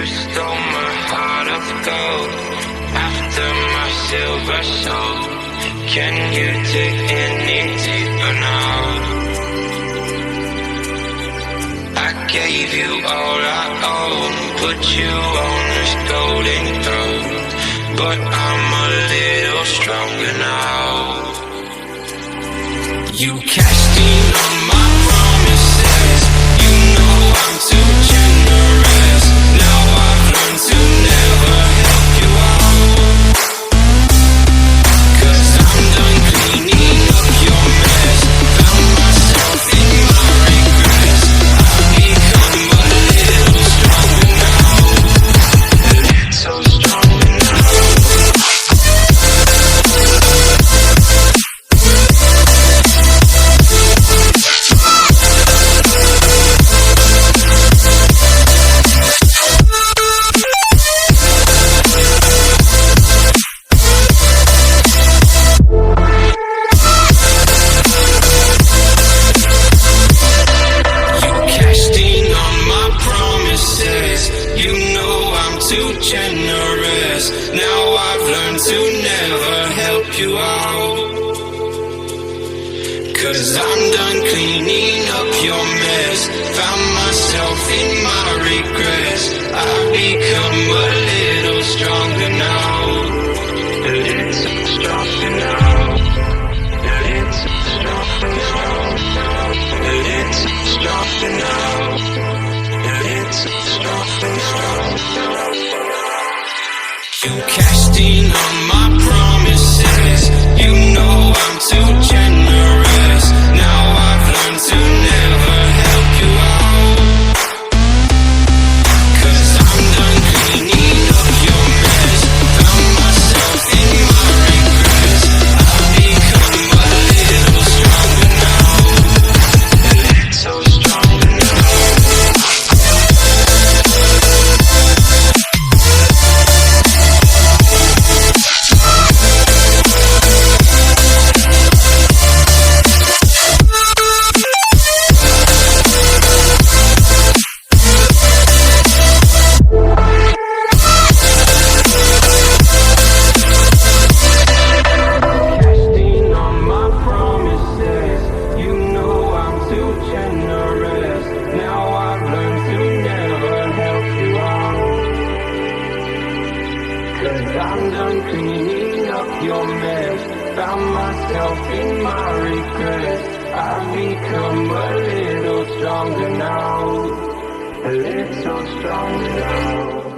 stole my heart of gold after my silver soul. Can you dig any deeper now? I gave you all I own, put you on this golden throne, but I'm a little stronger now. You cashed in on my promises. You know I'm too generous. Now I've learned to never help you out, 'cause I'm done cleaning up your mess. Found myself in my regrets. I've become a little stronger now. A little stronger now. Generous. Now I've learned to never help you out, 'cause I'm done cleaning up your mess. Found myself in my regrets. I've become a little stronger now. A little stronger now. A little stronger now. A little stronger now. A little stronger now. You cashed in on my promises. You know I'm too generous. Now I've learned to never help you out, 'cause I'm done cleaning up your mess. Found myself in my regrets. I've become a little stronger now. A little stronger now. I'm done cleaning up your mess. Found myself in my regrets. I've become a little stronger now. A little stronger now.